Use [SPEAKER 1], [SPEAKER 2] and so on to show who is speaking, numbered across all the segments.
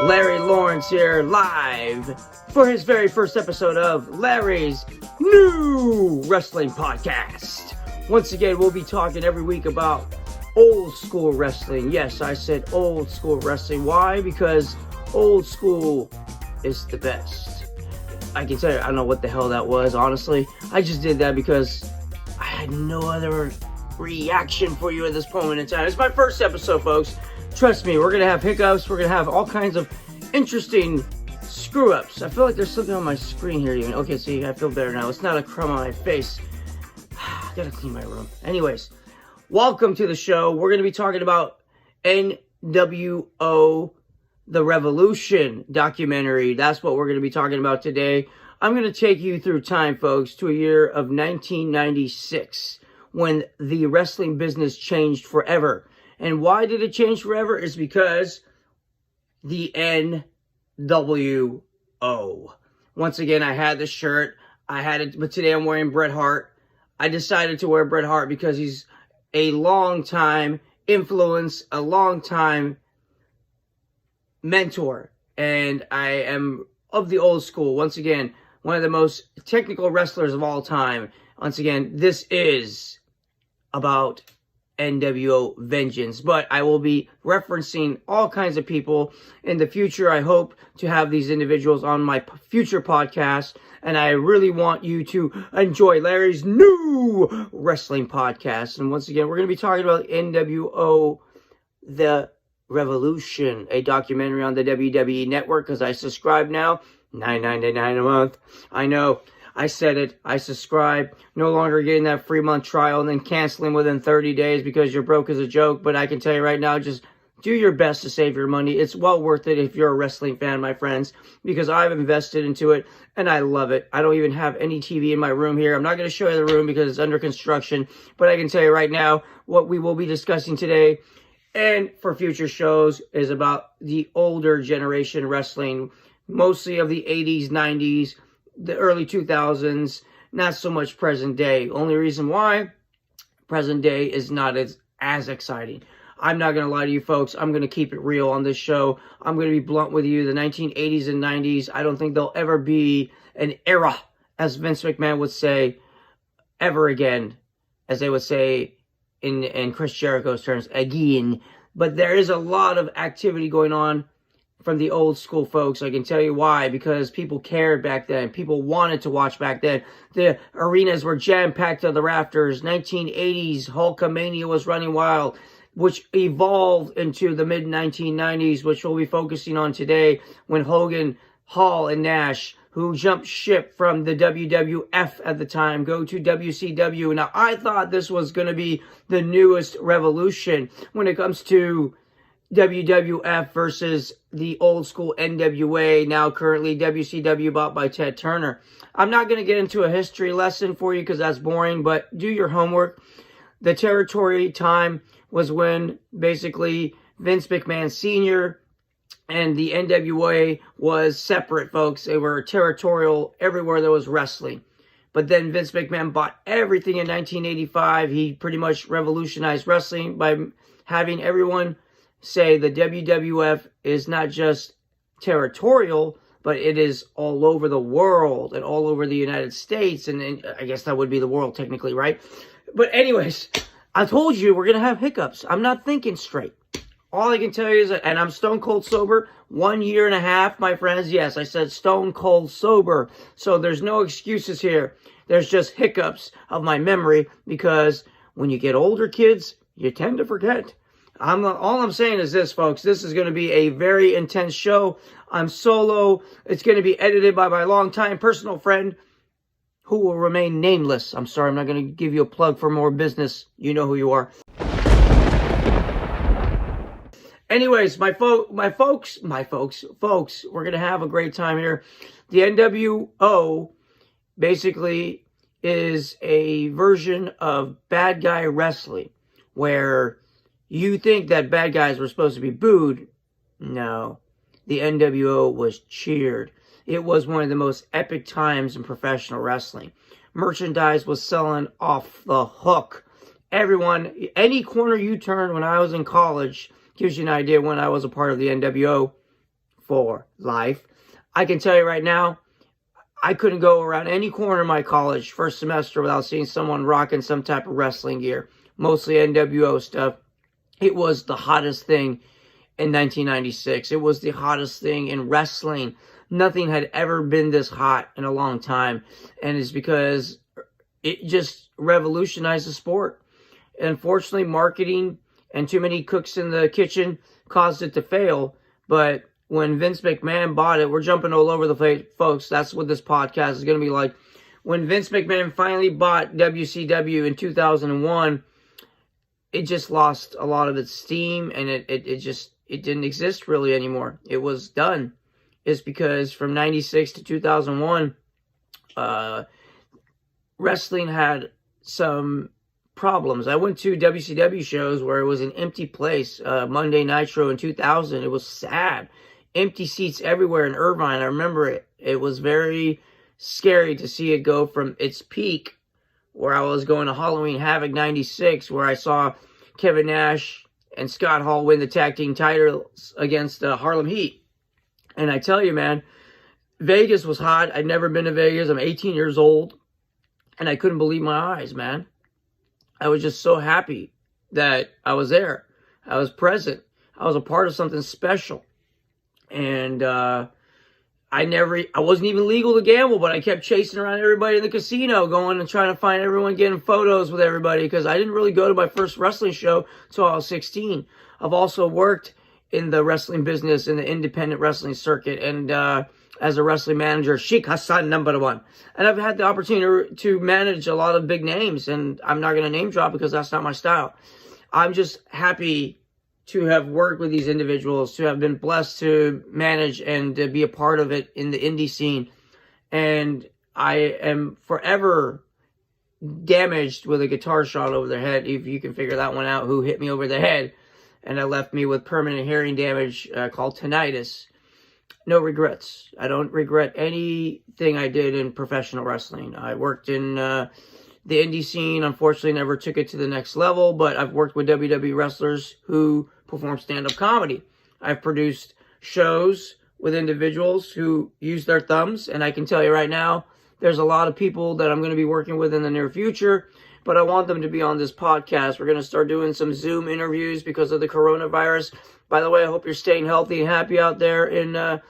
[SPEAKER 1] Larry Lawrence here, live for his very first episode of Larry's New Wrestling Podcast. Once again, we'll be talking every week about old school wrestling. Yes, I said old school wrestling. Why? Because old school is the best. I can tell you, I don't know what the hell that was, honestly. I just did that because I had no other reaction for you at this moment in time. It's my first episode, folks. Trust me, we're going to have hiccups. We're going to have all kinds of interesting screw-ups. I feel like there's something on my screen here even. Okay, see, I feel better now. It's not a crumb on my face. I gotta clean my room. Anyways, welcome to the show. We're going to be talking about NWO The Revolution documentary. That's what we're going to be talking about today. I'm going to take you through time, folks, to a year of 1996 when the wrestling business changed forever. And why did it change forever? Is because the NWO. Once again, I had the shirt. I had it, but today I'm wearing Bret Hart. I decided to wear Bret Hart because he's a long-time influence, a long-time mentor. And I am of the old school. Once again, one of the most technical wrestlers of all time. Once again, this is about NWO Vengeance, but I will be referencing all kinds of people in the future. I hope to have these individuals on my future podcast, and I really want you to enjoy Larry's New Wrestling Podcast. And once again, we're going to be talking about NWO The Revolution, a documentary on the WWE Network, because I subscribe now, $9.99 a month. I know. I said it. I subscribe. No longer getting that free month trial and then canceling within 30 days because you're broke as a joke. But I can tell you right now, just do your best to save your money. It's well worth it if you're a wrestling fan, my friends, because I've invested into it and I love it. I don't even have any TV in my room here. I'm not going to show you the room because it's under construction. But I can tell you right now, what we will be discussing today and for future shows is about the older generation wrestling, mostly of the 80s, 90s, the early 2000s, not so much present day. Only reason why present day is not as exciting. I'm not going to lie to you folks. I'm going to keep it real on this show. I'm going to be blunt with you. The 1980s and 90s, I don't think there'll ever be an era, as Vince McMahon would say, ever again, as they would say in Chris Jericho's terms, again. But there is a lot of activity going on from the old school folks. I can tell you why, because people cared back then. People wanted to watch back then. The arenas were jam-packed to the rafters. 1980s, Hulkamania was running wild, which evolved into the mid-1990s, which we'll be focusing on today, when Hogan, Hall, and Nash, who jumped ship from the WWF at the time, go to WCW. Now, I thought this was going to be the newest revolution when it comes to WWF versus the old school NWA, now currently WCW, bought by Ted Turner. I'm not going to get into a history lesson for you because that's boring, but do your homework. The territory time was when basically Vince McMahon Sr. and the NWA was separate, folks. They were territorial everywhere there was wrestling. But then Vince McMahon bought everything in 1985. He pretty much revolutionized wrestling by having everyone say the WWF is not just territorial, but it is all over the world and all over the United States. And I guess that would be the world technically, right? But anyways, I told you we're going to have hiccups. I'm not thinking straight. All I can tell you is that, and I'm stone cold sober, 1.5 years, my friends. Yes, I said stone cold sober. So there's no excuses here. There's just hiccups of my memory because when you get older, kids, you tend to forget. All I'm saying is this, folks. This is going to be a very intense show. I'm solo. It's going to be edited by my longtime personal friend who will remain nameless. I'm sorry, I'm not going to give you a plug for more business. You know who you are. Anyways, my folks, we're going to have a great time here. The NWO basically is a version of bad guy wrestling where you think that bad guys were supposed to be booed. No. The NWO was cheered. It was one of the most epic times in professional wrestling. Merchandise was selling off the hook. Everyone, any corner you turned when I was in college, gives you an idea when I was a part of the NWO. for life. I can tell you right now, I couldn't go around any corner of my college first semester without seeing someone rocking some type of wrestling gear, mostly NWO stuff. It was the hottest thing in 1996. It was the hottest thing in wrestling. Nothing had ever been this hot in a long time, and it's because it just revolutionized the sport. Unfortunately, marketing and too many cooks in the kitchen caused it to fail, but when Vince McMahon bought it, we're jumping all over the place, folks. That's what this podcast is going to be like. When Vince McMahon finally bought WCW in 2001, it just lost a lot of its steam, and it didn't exist really anymore. It was done. It's because from 96 to 2001, wrestling had some problems. I went to WCW shows where it was an empty place. Monday Nitro in 2000, it was sad. Empty seats everywhere in Irvine. I remember it. It was very scary to see it go from its peak, where I was going to Halloween Havoc 96, where I saw Kevin Nash and Scott Hall win the tag team titles against Harlem Heat. And I tell you, man, Vegas was hot. I'd never been to Vegas. I'm 18 years old, and I couldn't believe my eyes, man. I was just so happy that I was there. I was present. I was a part of something special. And I wasn't even legal to gamble, but I kept chasing around everybody in the casino, going and trying to find everyone, getting photos with everybody, because I didn't really go to my first wrestling show until I was 16. I've also worked in the wrestling business, in the independent wrestling circuit, and as a wrestling manager, Sheikh Hassan #1. And I've had the opportunity to manage a lot of big names, and I'm not going to name drop because that's not my style. I'm just happy to have worked with these individuals, to have been blessed to manage and to be a part of it in the indie scene. And I am forever damaged with a guitar shot over the head, if you can figure that one out, who hit me over the head. And it left me with permanent hearing damage called tinnitus. No regrets. I don't regret anything I did in professional wrestling. I worked in the indie scene. Unfortunately, never took it to the next level, but I've worked with WWE wrestlers who perform stand-up comedy. I've produced shows with individuals who use their thumbs, and I can tell you right now, there's a lot of people that I'm going to be working with in the near future, but I want them to be on this podcast. We're going to start doing some Zoom interviews because of the coronavirus. By the way, I hope you're staying healthy and happy out there in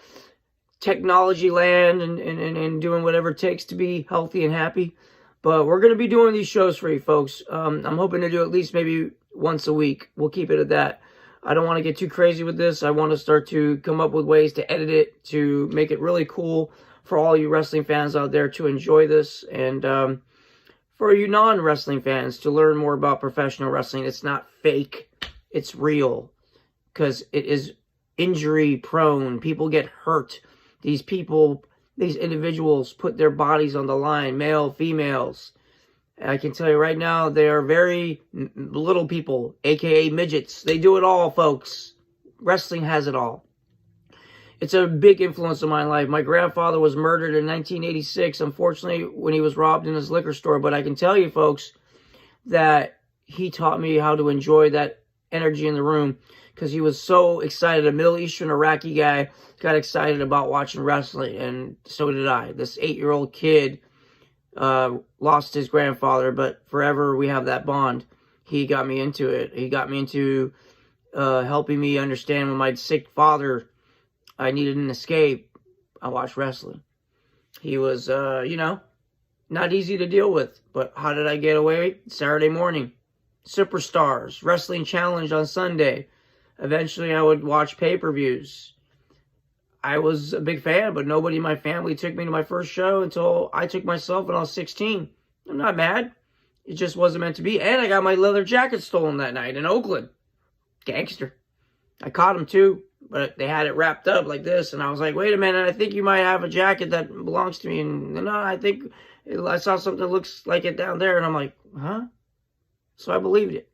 [SPEAKER 1] technology land and doing whatever it takes to be healthy and happy. But we're going to be doing these shows for you folks. I'm hoping to do at least maybe once a week. We'll keep it at that. I don't want to get too crazy with this. I want to start to come up with ways to edit it, to make it really cool for all you wrestling fans out there to enjoy this. And for you non-wrestling fans to learn more about professional wrestling. It's not fake. It's real. Because it is injury prone. People get hurt. These individuals put their bodies on the line, male, females. I can tell you right now, they are very little people, aka midgets. They do it all, folks. Wrestling has it all. It's a big influence on my life. My grandfather was murdered in 1986, unfortunately, when he was robbed in his liquor store. But I can tell you, folks, that he taught me how to enjoy that energy in the room, because he was so excited. A Middle Eastern Iraqi guy got excited about watching wrestling, and so did I. This 8-year-old kid lost his grandfather, but forever we have that bond. He got me into it. He got me into helping me understand when my sick father, I needed an escape. I watched wrestling. He was, not easy to deal with. But how did I get away? Saturday morning. Superstars. Wrestling Challenge on Sunday. Eventually I would watch pay-per-views. I was a big fan, but nobody in my family took me to my first show until I took myself when I was 16. I'm not mad. It just wasn't meant to be. And I got my leather jacket stolen that night in Oakland. Gangster. I caught him too, but they had it wrapped up like this. And I was like, wait a minute, I think you might have a jacket that belongs to me. And no, I think I saw something that looks like it down there. And I'm like, huh? So I believed it.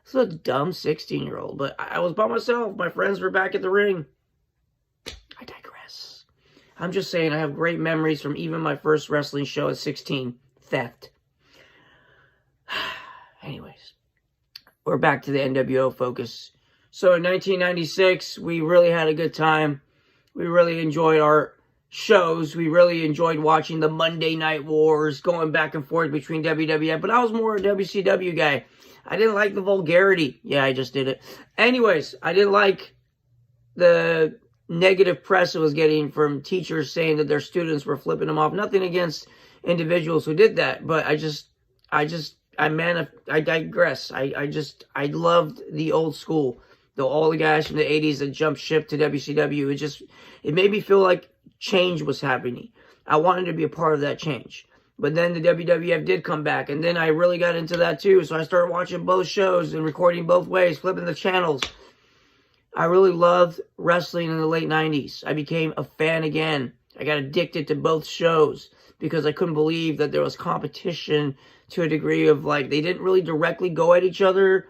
[SPEAKER 1] It's a dumb 16-year-old, but I was by myself. My friends were back at the ring. I digress. I'm just saying I have great memories from even my first wrestling show at 16. Theft. Anyways, we're back to the NWO focus. So in 1996, we really had a good time. We really enjoyed our shows. We really enjoyed watching the Monday Night Wars, going back and forth between WWF, but I was more a WCW guy. I didn't like the vulgarity. Yeah, I just did it. Anyways, I didn't like the negative press it was getting from teachers saying that their students were flipping them off. Nothing against individuals who did that, but I digress. I loved the old school. All the guys from the 80s that jumped ship to WCW. It made me feel like change was happening. I wanted to be a part of that change. But then the WWF did come back, and then I really got into that too. So I started watching both shows and recording both ways, flipping the channels. I really loved wrestling in the late 90s. I became a fan again. I got addicted to both shows because I couldn't believe that there was competition to a degree of, like, they didn't really directly go at each other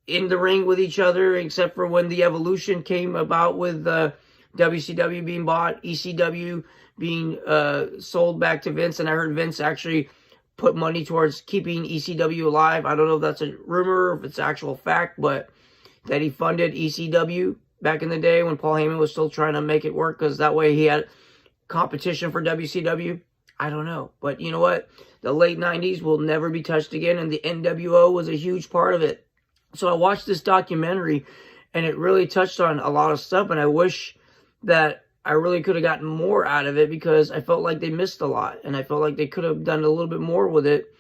[SPEAKER 1] in the ring with each other, except for when the Evolution came about with WCW being bought, ECW being sold back to Vince, and I heard Vince actually put money towards keeping ECW alive. I don't know if that's a rumor or if it's actual fact, but that he funded ECW back in the day when Paul Heyman was still trying to make it work, because that way he had competition for WCW. I don't know, but you know what? The late 90s will never be touched again, and the NWO was a huge part of it. So I watched this documentary, and it really touched on a lot of stuff, and I wish that I really could have gotten more out of it, because I felt like they missed a lot, and I felt like they could have done a little bit more with it,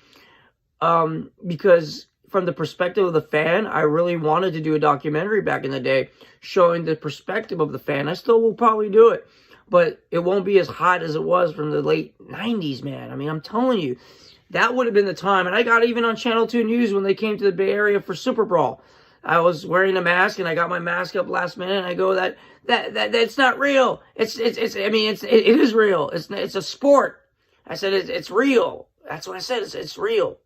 [SPEAKER 1] because from the perspective of the fan, I really wanted to do a documentary back in the day showing the perspective of the fan. I still will probably do it, but it won't be as hot as it was from the late 90s, man. I mean, I'm telling you, that would have been the time. And I got even on Channel 2 News when they came to the Bay Area for Super Brawl. I was wearing a mask, and I got my mask up last minute, and I go, that's not real. It is real. It's a sport. I said, it's real. That's what I said. It's real.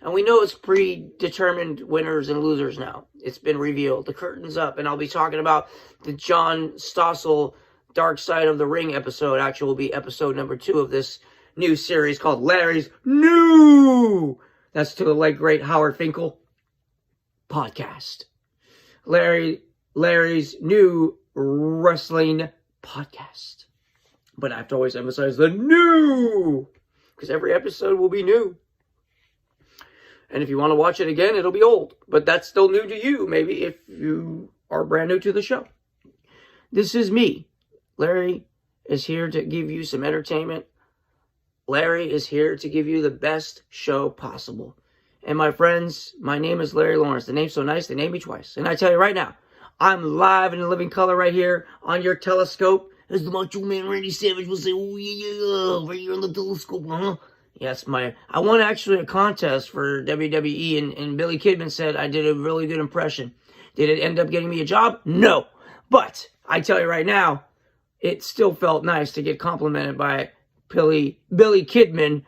[SPEAKER 1] And we know it's predetermined winners and losers now. It's been revealed. The curtain's up, and I'll be talking about the John Stossel Dark Side of the Ring episode. Actually, will be episode number 2 of this new series called Larry's New. That's to the late great Howard Finkel podcast. Larry's New Wrestling Podcast. But I have to always emphasize the new, because every episode will be new. And if you want to watch it again, it'll be old. But that's still new to you, maybe, if you are brand new to the show. This is me. Larry is here to give you some entertainment. Larry is here to give you the best show possible. And my friends, my name is Larry Lawrence. The name's so nice, they named me twice. And I tell you right now, I'm live in living color right here on your telescope. As the Macho Man Randy Savage will say, oh yeah, right here on the telescope, huh? Yes, I won actually a contest for WWE, and Billy Kidman said I did a really good impression. Did it end up getting me a job? No. But I tell you right now, it still felt nice to get complimented by Billy Kidman,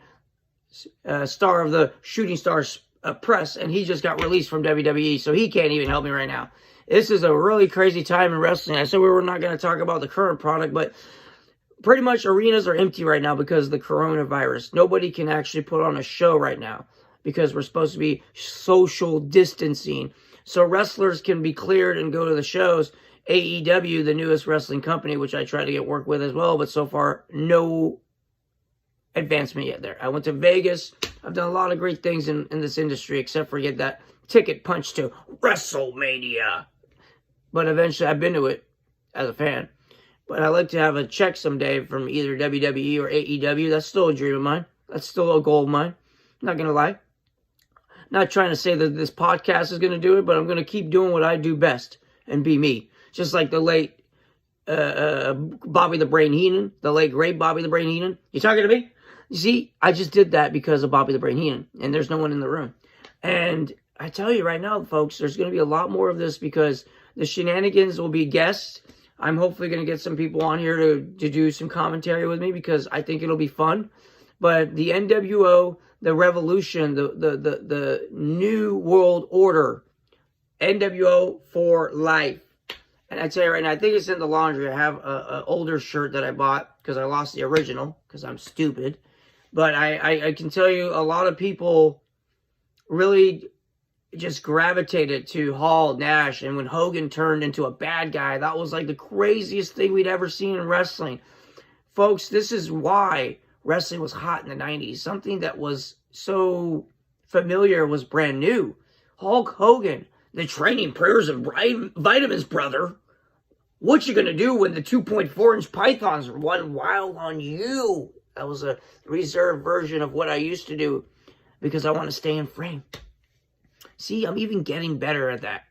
[SPEAKER 1] star of the Shooting Stars press, and he just got released from WWE, so he can't even help me right now. This is a really crazy time in wrestling. I said we were not going to talk about the current product, but pretty much arenas are empty right now because of the coronavirus. Nobody can actually put on a show right now because we're supposed to be social distancing. So wrestlers can be cleared and go to the shows. AEW, the newest wrestling company, which I try to get work with as well, but so far, no advancement yet there. I went to Vegas. I've done a lot of great things in this industry, except for get that ticket punched to WrestleMania. But eventually, I've been to it as a fan. But I'd like to have a check someday from either WWE or AEW. That's still a dream of mine. That's still a goal of mine. Not going to lie. Not trying to say that this podcast is going to do it, but I'm going to keep doing what I do best and be me. Just like the late Bobby the Brain Heenan, the late great Bobby the Brain Heenan. You talking to me? You see, I just did that because of Bobby the Brain Heenan, and there's no one in the room. And I tell you right now, folks, there's going to be a lot more of this because the shenanigans will be guests. I'm hopefully going to get some people on here to do some commentary with me because I think it'll be fun. But the NWO, the Revolution, the New World Order, NWO for life. And I tell you right now, I think it's in the laundry. I have an older shirt that I bought because I lost the original because I'm stupid. But I can tell you a lot of people really just gravitated to Hall, Nash, and when Hogan turned into a bad guy, that was like the craziest thing we'd ever seen in wrestling. Folks, this is why wrestling was hot in the 90s. Something that was so familiar was brand new. Hulk Hogan, the training prayers of vitamins, brother. What you gonna do when the 2.4-inch pythons run wild on you? That was a reserved version of what I used to do because I want to stay in frame. See, I'm even getting better at that.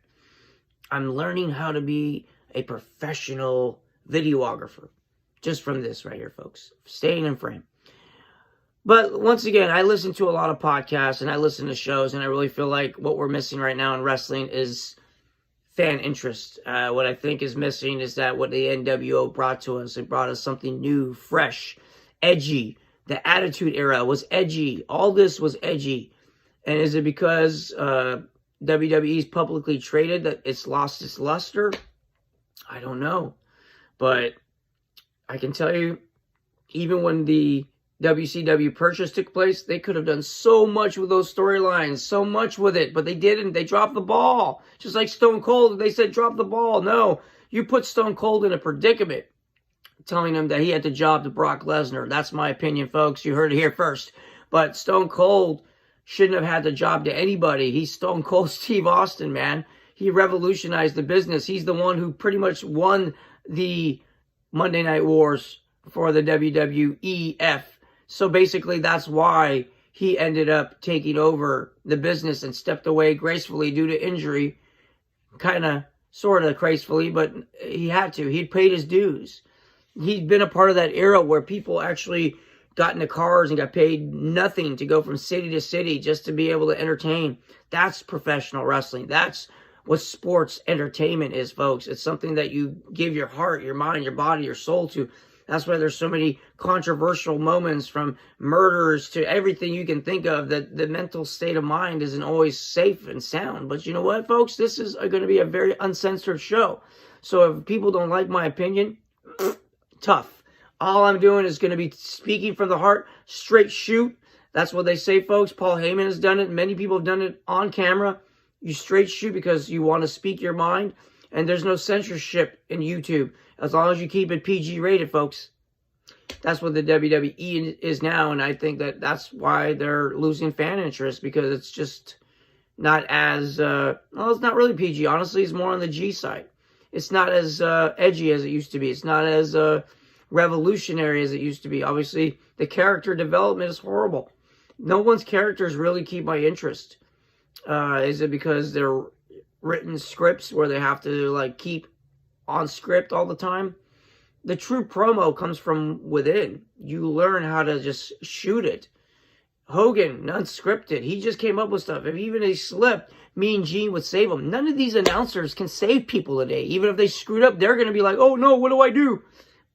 [SPEAKER 1] I'm learning how to be a professional videographer just from this right here, folks. Staying in frame. But once again, I listen to a lot of podcasts and I listen to shows, and I really feel like what we're missing right now in wrestling is fan interest. What I think is missing is that what the NWO brought to us. It brought us something new, fresh, edgy. The Attitude Era was edgy. All this was edgy. And is it because WWE's publicly traded that it's lost its luster? I don't know. But I can tell you, even when the WCW purchase took place, they could have done so much with those storylines, so much with it, but they didn't. They dropped the ball. Just like Stone Cold, they said, drop the ball. No, you put Stone Cold in a predicament, telling him that he had the job to Brock Lesnar. That's my opinion, folks. You heard it here first. But Stone Cold shouldn't have had the job to anybody. He's Stone Cold Steve Austin, man. He revolutionized the business. He's the one who pretty much won the Monday Night Wars for the WWEF. So basically, that's why he ended up taking over the business and stepped away gracefully due to injury. Kind of, sort of gracefully, but he had to. He'd paid his dues. He'd been a part of that era where people actually got into cars and got paid nothing to go from city to city just to be able to entertain. That's professional wrestling. That's what sports entertainment is, folks. It's something that you give your heart, your mind, your body, your soul to. That's why there's so many controversial moments, from murders to everything you can think of, that the mental state of mind isn't always safe and sound. But you know what, folks? This is going to be a very uncensored show. So if people don't like my opinion, tough. All I'm doing is going to be speaking from the heart, straight shoot. That's what they say, folks. Paul Heyman has done it. Many people have done it on camera. You straight shoot because you want to speak your mind. And there's no censorship in YouTube, as long as you keep it PG rated, folks. That's what the WWE is now, and I think that that's why they're losing fan interest, because it's just not as, well, it's not really PG. Honestly, it's more on the G side. It's not as edgy as it used to be. It's not as revolutionary as it used to be. Obviously, the character development is horrible. No one's characters really keep my interest. Is it because they're written scripts where they have to like keep on script all the time? The true promo comes from within. You learn how to just shoot it. Hogan, unscripted. He just came up with stuff. If even he slipped, Mean Gene would save him. None of these announcers can save people today. Even if they screwed up, they're going to be like, oh no, what do I do?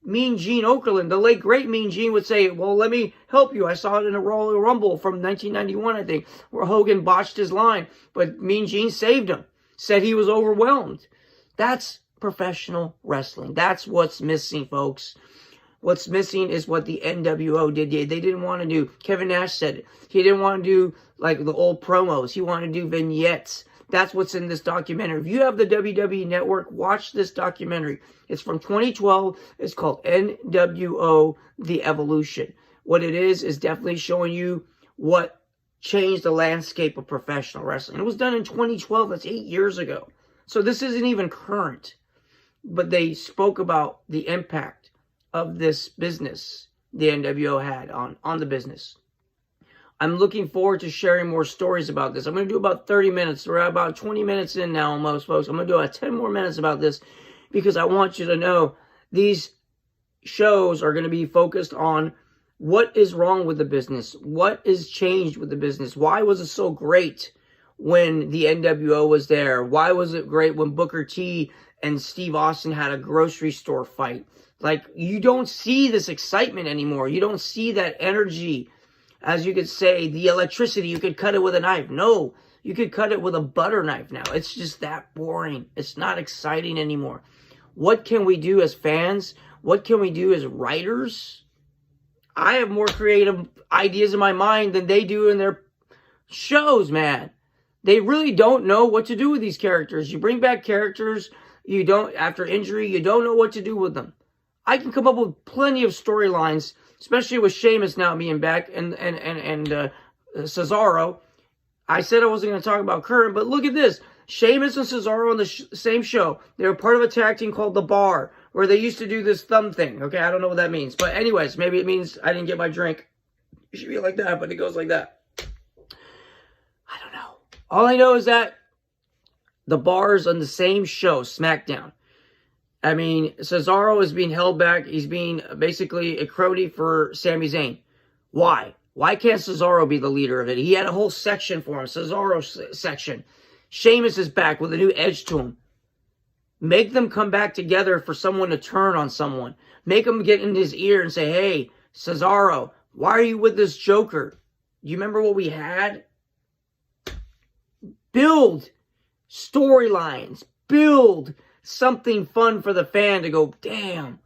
[SPEAKER 1] Mean Gene Okerlund, the late great Mean Gene, would say, well, let me help you. I saw it in a Royal Rumble from 1991, I think, where Hogan botched his line, but Mean Gene saved him. Said he was overwhelmed. That's professional wrestling. That's what's missing, folks. What's missing is what the NWO did. They didn't want to do, Kevin Nash said it, he didn't want to do like the old promos. He wanted to do vignettes. That's what's in this documentary. If you have the WWE Network, watch this documentary. It's from 2012. It's called NWO The Evolution. What it is definitely showing you what changed the landscape of professional wrestling. It was done in 2012. That's 8 years ago. So this isn't even current. But they spoke about the impact of this business the NWO had on the business. I'm looking forward to sharing more stories about this. I'm going to do about 30 minutes. We're about 20 minutes in now almost, folks. I'm going to do about 10 more minutes about this because I want you to know these shows are going to be focused on what is wrong with the business? What is changed with the business? Why was it so great when the NWO was there? Why was it great when Booker T and Steve Austin had a grocery store fight? Like, you don't see this excitement anymore. You don't see that energy. As you could say, the electricity, you could cut it with a knife. No, you could cut it with a butter knife now. It's just that boring. It's not exciting anymore. What can we do as fans? What can we do as writers? I have more creative ideas in my mind than they do in their shows, man. They really don't know what to do with these characters. You bring back characters, after injury, you don't know what to do with them. I can come up with plenty of storylines, especially with Sheamus now being back and Cesaro. I said I wasn't going to talk about current, but look at this. Sheamus and Cesaro on the same show. They were part of a tag team called The Bar, where they used to do this thumb thing. Okay, I don't know what that means. But anyways, maybe it means I didn't get my drink. It should be like that, but it goes like that. I don't know. All I know is that The Bar's on the same show, SmackDown. I mean, Cesaro is being held back. He's being basically a crony for Sami Zayn. Why? Why can't Cesaro be the leader of it? He had a whole section for him, Cesaro section. Sheamus is back with a new edge to him. Make them come back together for someone to turn on someone. Make him get in his ear and say, hey, Cesaro, why are you with this Joker? You remember what we had? Build storylines. Build something fun for the fan to go, damn,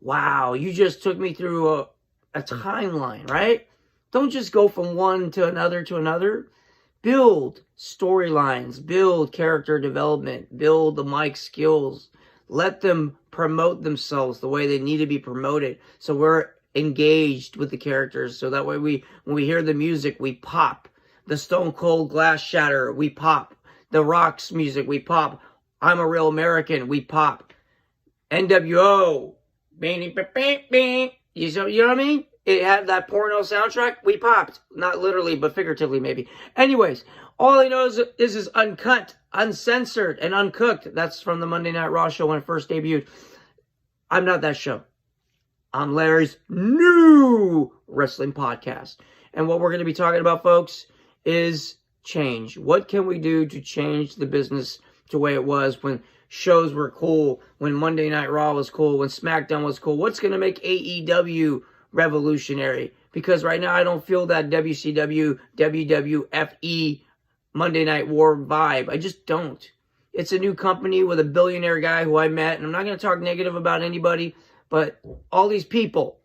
[SPEAKER 1] wow, you just took me through a timeline, right? Don't just go from one to another. Build storylines, build character development, build the mic skills. Let them promote themselves the way they need to be promoted. So we're engaged with the characters. So that way when we hear the music, we pop. The Stone Cold Glass Shatter, we pop. The Rock's music, we pop. I'm a Real American, we pop. NWO, you know what I mean? It had that porno soundtrack, we popped. Not literally, but figuratively maybe. Anyways, all I know is this is uncut, uncensored, and uncooked. That's from the Monday Night Raw show when it first debuted. I'm not that show. I'm Larry's new wrestling podcast. And what we're going to be talking about, folks, is change. What can we do to change the business to the way it was when shows were cool, when Monday Night Raw was cool, when SmackDown was cool? What's going to make AEW revolutionary? Because right now I don't feel that WCW, WWFE Monday Night War vibe. I just don't. It's a new company with a billionaire guy who I met, and I'm not going to talk negative about anybody, but all these people,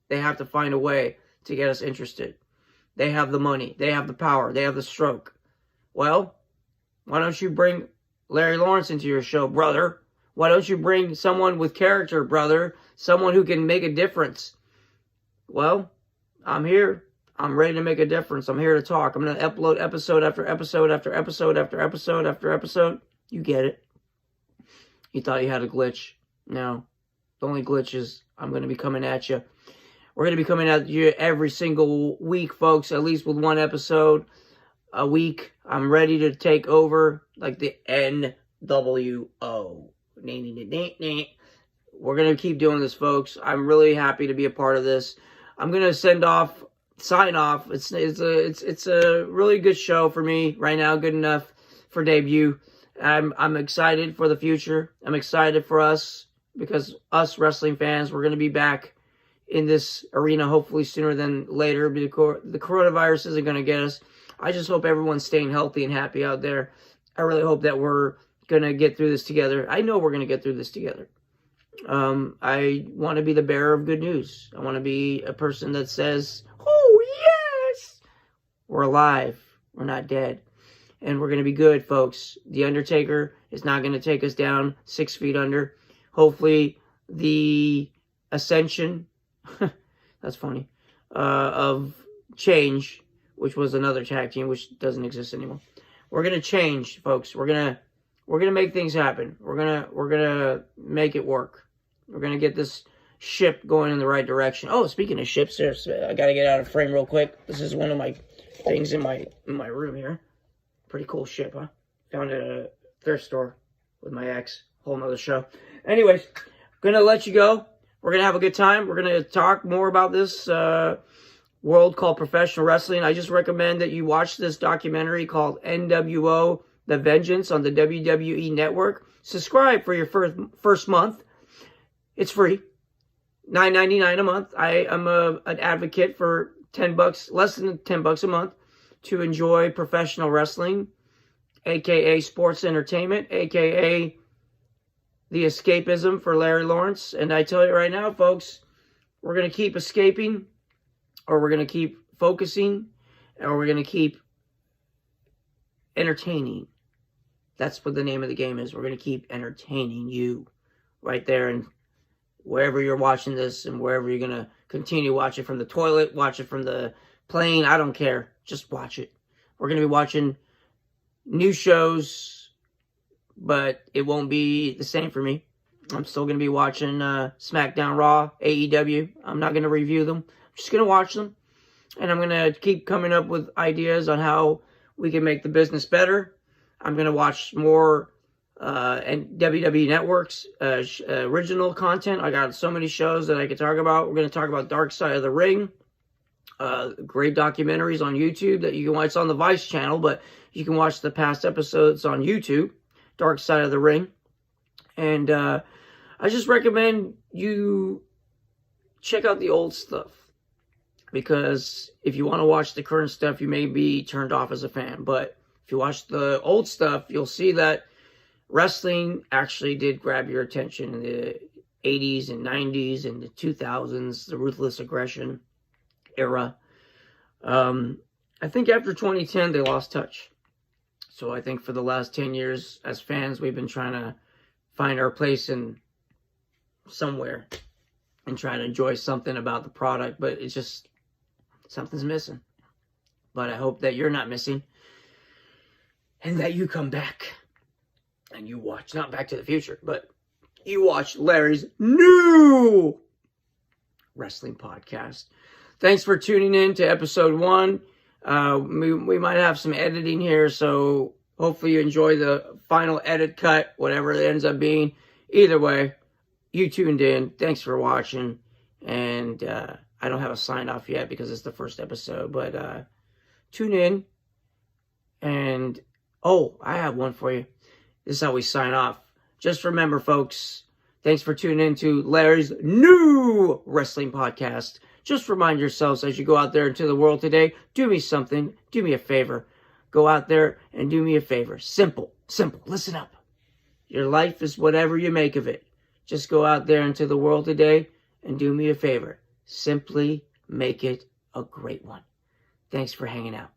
[SPEAKER 1] they have to find a way to get us interested. They have the money. They have the power. They have the stroke. Well, why don't you bring Larry Lawrence into your show, brother? Why don't you bring someone with character, brother? Someone who can make a difference. Well, I'm here. I'm ready to make a difference. I'm here to talk. I'm going to upload episode after episode after episode after episode after episode. You get it. You thought you had a glitch. No. The only glitch is I'm going to be coming at you. We're going to be coming at you every single week, folks, at least with one episode a week. I'm ready to take over like the NWO. We're going to keep doing this, folks. I'm really happy to be a part of this. I'm going to sign off. It's a really good show for me right now. Good enough for debut. I'm excited for the future. I'm excited for us because us wrestling fans, we're going to be back in this arena hopefully sooner than later. The coronavirus isn't going to get us. I just hope everyone's staying healthy and happy out there. I really hope that we're going to get through this together. I know we're going to get through this together. I want to be the bearer of good news. I want to be a person that says, oh, yes, we're alive. We're not dead. And we're going to be good, folks. The Undertaker is not going to take us down 6 feet under. Hopefully, the Ascension, that's funny, of Change, which was another tag team, which doesn't exist anymore. We're going to change, folks. We're going to make things happen. We're going to make it work. We're going to get this ship going in the right direction. Oh, speaking of ships, I got to get out of frame real quick. This is one of my things in my room here. Pretty cool ship, huh? Found it at a thrift store with my ex. Whole nother show. Anyways, going to let you go. We're going to have a good time. We're going to talk more about this world called professional wrestling. I just recommend that you watch this documentary called NWO The Vengeance on the WWE Network. Subscribe for your first month. It's free. $9.99 a month. I am an advocate for $10, less than $10 a month, to enjoy professional wrestling, aka sports entertainment, aka the escapism for Larry Lawrence. And I tell you right now, folks, we're going to keep escaping, or we're going to keep focusing, or we're going to keep entertaining. That's what the name of the game is. We're going to keep entertaining you right there, and wherever you're watching this, and wherever you're going to continue, watch it from the toilet, watch it from the plane, I don't care. Just watch it. We're going to be watching new shows, but it won't be the same for me. I'm still going to be watching SmackDown, Raw, AEW. I'm not going to review them. I'm just going to watch them. And I'm going to keep coming up with ideas on how we can make the business better. I'm going to watch more and WWE Network's original content. I got so many shows that I could talk about. We're going to talk about Dark Side of the Ring. Great documentaries on YouTube that you can watch. It's on the Vice channel, but you can watch the past episodes on YouTube. Dark Side of the Ring. And I just recommend you check out the old stuff, because if you want to watch the current stuff, you may be turned off as a fan. But if you watch the old stuff, you'll see that wrestling actually did grab your attention in the 80s and 90s and the 2000s, the Ruthless Aggression era. I think after 2010, they lost touch. So I think for the last 10 years, as fans, we've been trying to find our place in somewhere and try to enjoy something about the product, but it's just, something's missing. But I hope that you're not missing, and that you come back and you watch, not Back to the Future, but you watch Larry's new wrestling podcast. Thanks for tuning in to episode 1. We might have some editing here, so hopefully you enjoy the final edit cut, whatever it ends up being. Either way, you tuned in. Thanks for watching. And I don't have a sign off yet because it's the first episode, but tune in. And, oh, I have one for you. This is how we sign off. Just remember, folks, thanks for tuning in to Larry's new wrestling podcast. Just remind yourselves as you go out there into the world today, do me something, do me a favor. Go out there and do me a favor. Simple, simple. Listen up. Your life is whatever you make of it. Just go out there into the world today and do me a favor. Simply make it a great one. Thanks for hanging out.